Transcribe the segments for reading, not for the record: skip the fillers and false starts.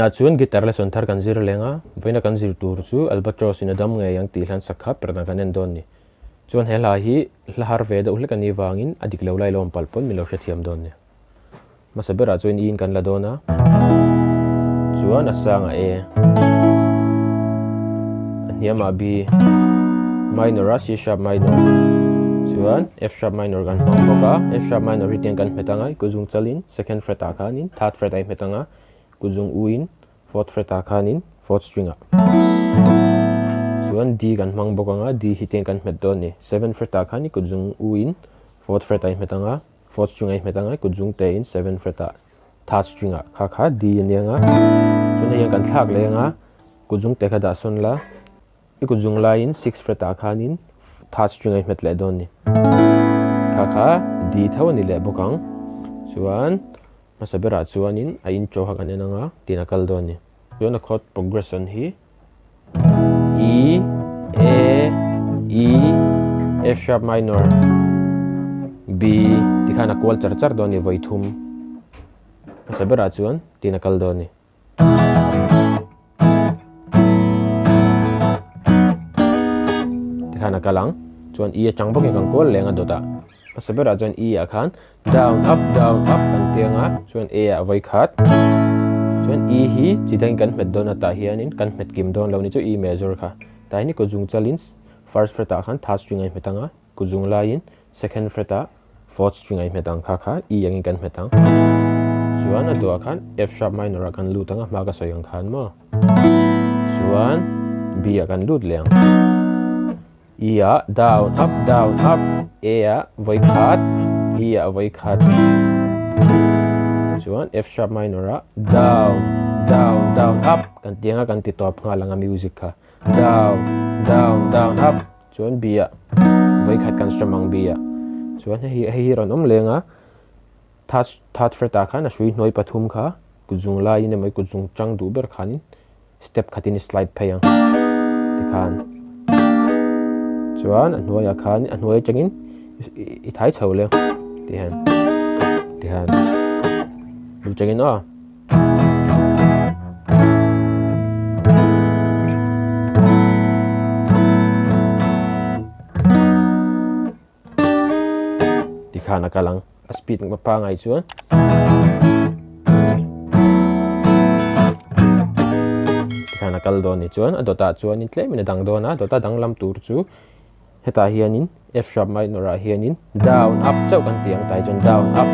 voina chuan guitar lesson thar kan zir lenga voina kan zir tur chu Albatross in adam ngei yang ti hlan sakha Perhdan kan en don ni chuan hela hi hlahar ve da uhlek ani wangin adik lo lai lom palpon mi lo hrethiam don ni masabera chuan in kan la dona chuan asanga e niama b minor C sharp minor chuan F sharp minor kan hmang boka F sharp minor hitian kan hmetanga kuzung chalin second fret a khanin third fret ai hmetanga kuzung uin fourth fret a khanin fourth string a chuan D kan hmang boka nga D hitian kan hmet don ni seventh fret a khani kuzung uin fourth fret ai hmetanga fourth string ai hmetanga kuzung te in seventh fret a third string a kha D anianga chuan hian kan thlak lenga kuzung te kha da son la kuzung line sixth fret a khanin third string ai hmet le don ni kha D thaw ni le bokang chuan masabera chuanin a in cho ha kan enanga tina kal don ni chuan a chord progression hi E A E F sharp minor B tikhana kwal char char don ni voi thum masabera chuan tina kal don ni tikhana kalang chuan E chang bok kan kol lenga dota masabera chuan E a khan down up kan tianga chuan A a voi khat chuan E hi chidang kan hmet don ata hianin kan hmet kim don lo ni chu E major kha tai ni ko jung chalin first fret a khan third string ai hmetanga kuzung lain second fret a fourth string ai hmetang kha E angin kan hmetang chuan a do khan F sharp minor a kan lutanga ma ka soyang khan mo chuan B a kan lut leng E a down up A a voi khat E a voi khat chuan F sharp minor a down up kan tianga kan ti top nga langa music kha down up chuan B a voi khat kan stramang B a chuan hi ron om lenga third fret a khan a shui noi pathum kha kuzung lai ne mai kuzung chang du ber khanin step khatin slide phayang tikhan chuan anhoi a khan anhoi changin I thai chho le tihan bul changin a tikhana kalang a speed ma pa ngai chuan tikhana kal don ni chuan a dota chuan in tle min dang dona dota dang lam tur chu heta hianin F sharp minor a hianin down up chau kan tiang tai chuan down up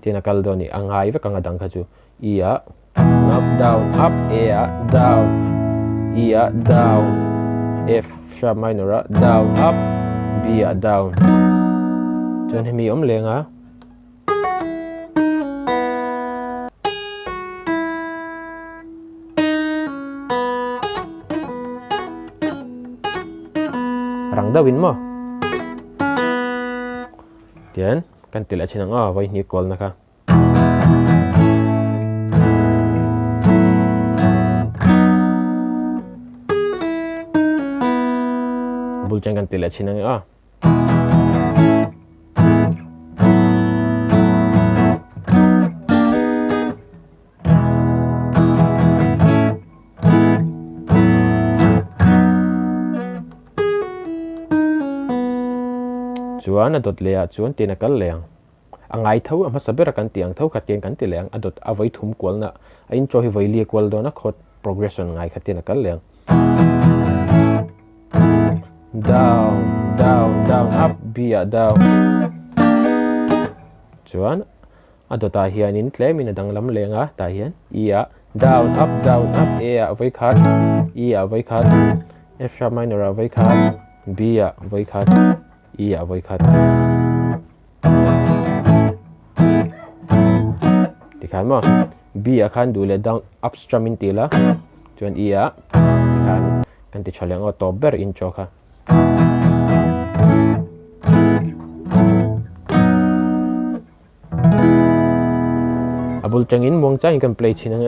tina kal don ni angai ve kanga dang kha chu E a up down up A a down E a down F sharp minor a down up B a down chuan hemi om lenga rang dawin mo tian kan tila chinang voi ni kol na ka bulchang kan tila chinang chuan a dot lea chuan tina kal leang angai tho ama sabera kan tiang tho khatien kan ti leang adot avoi thum kolna a in cho hi voi li kol dona khot progression ngai khatina kal leang down up B a down chuan adota hianin tlemin adang lam lenga ta hian E a down up A a voi khat E a voi khat F sharp minor a voi khat B a voi khat E a voi khat tikhan mo B a khan du le down up strumming tila chuan E a tikhan kan ti chaleng o top ber in cho kha abul changin mong chang kan play chinang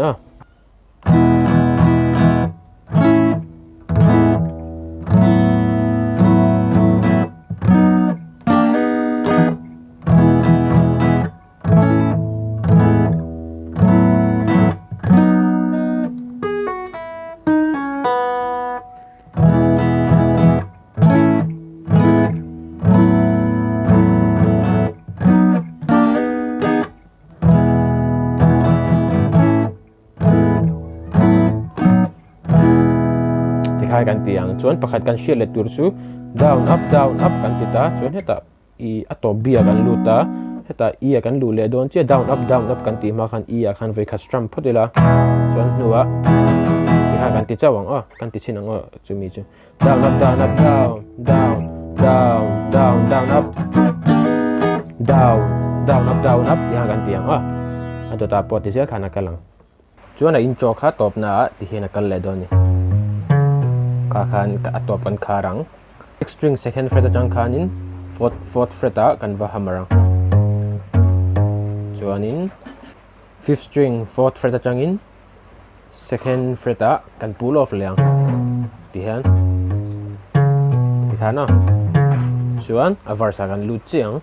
khai kan tiang chuan pakhat kan hriat le tur chu down up kan ti ta chuan heta i atop b kan lu ta heta e kan lu le don che down up kan ti ma khan e khan voi khat strum photela chuan nuwa ti ha kan ti chawang kan ti chinang chumi chu down up down up ti ha kan tiang ato ta pot ti sia khana kalang chuan a in cho kha top na ti hena kal le don ni ka khan ka atop kan kharang sixth string second fret atang khanin fourth fret a kan va hamarang chuanin fifth string fourth fret atang in second fret a kan pull off leang ti han ti khana chuan a versa kan lut chiang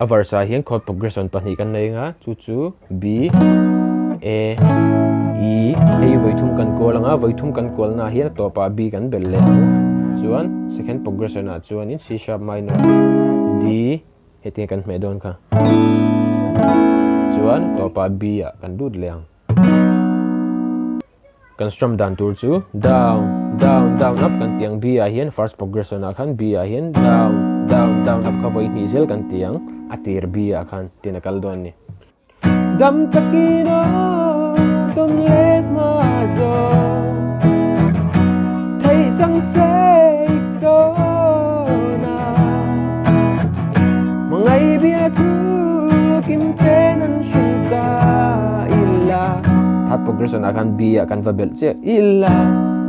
a versa hian chord progression pahnih kan nei nga chu B A E voithum kan kolanga voithum kan kolna hian topa B kan bel le chuan second progression a chuan in C sharp minor D heting kan hme don kha chuan topa B a kan dut leang kan strum dan tur chu down up kan tiang B a hian first progression a khan B a hian down up kha voi ni zel kan tiang atir B a khan tinakal don ni dam takino ton let MIZO theih chẳng sei to na mangai bia tu kim tenan shuta illa third progression akan B akan verbal che illa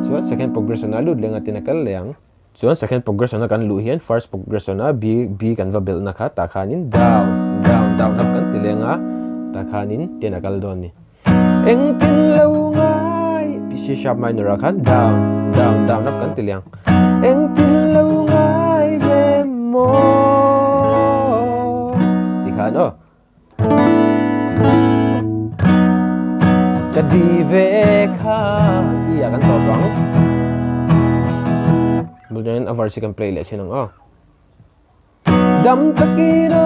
chuan second progression a lut lenga tinakal leang chuan second progression akan lu hian first progression a B kan verbal na kha ta khanin down up kan tilenga ta khanin tinakal don ni eng tin lo ngai C sharp minor khan down up kan tiliang eng tin lo ngai ve mo ti khan ka di ve kha i akan to bang buljan a verse kan play le sinang dam takino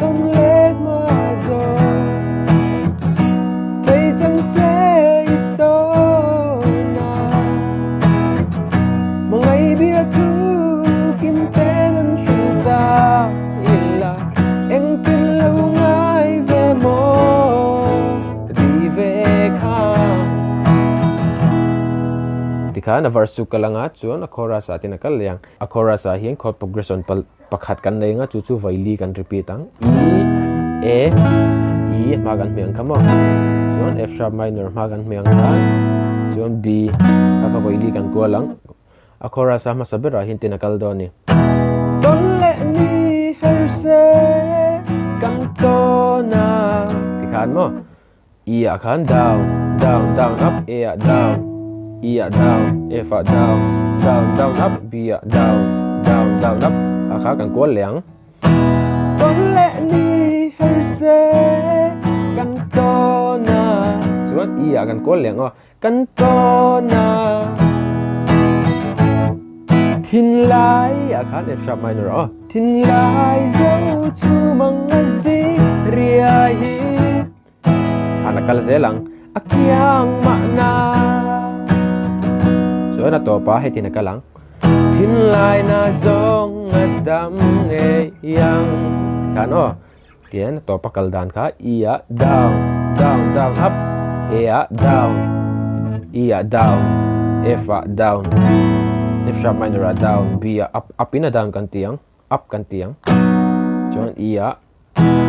tom let MIZO theih chẳng sei to na mangai bia tu kim tenan shuta illa eng tin lo ngai ve mo di ve kha tikha na verse chu kalanga chuan a chorus a tinakal leang a chorus a hian chord progression pakhat kan nei nga chu vaili kan repeat ang E ma kan hmeng khamo chuan F sharp minor ma kan hmeng khan chuan B ka vaili kan kolang a chorus a ma sabera hin tinakal do ni ton le ni herse kan to na ti khan mo E a khan down up A a down E a down F a down up B a down up a kha kan kol leang ton le ni herse kan to na chuan E a kan kol leang kan to na thin lai a khan F sharp minor thin lai zo chu manga zi ria hi anakal zelang akyang ma na so na to pa he tinakalang thin lai na zong adam ngei yang kan tian to pa kaldan kha E a down up A a down E a down F a down F sharp minor a down B a up in a down kan tiang up kan tiang chuan E a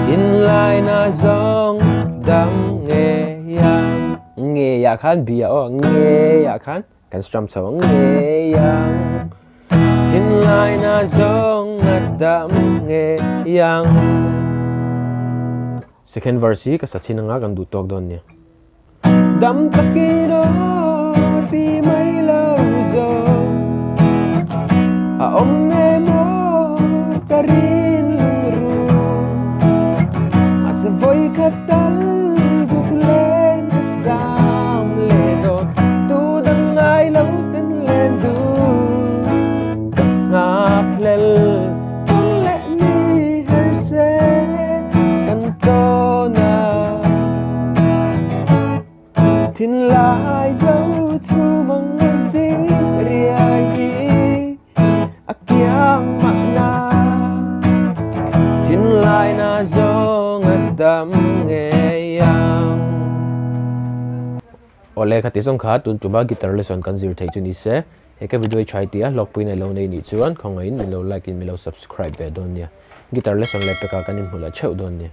thin lai na zong dam nge ya khan B a nge ya khan kan strum chawang nge yang thin lai na zong adam nge yang second verse ka sa chinanga kan du tok don ni dam takino ti mai lo zo a om me mo karin ru as voi katal buklen sam le do tu dang ai lo tin len du ngap lel le ni herse kan to na thin lai dấu ole khati song kha tun tuba guitar lesson kan zir thei chu ni se heke video chai tia hlawkpui nei lo nei ni chuan khonga in mi lo like in mi lo subscribe ve don nia guitar lesson le pe ka kan in hula cheu don nia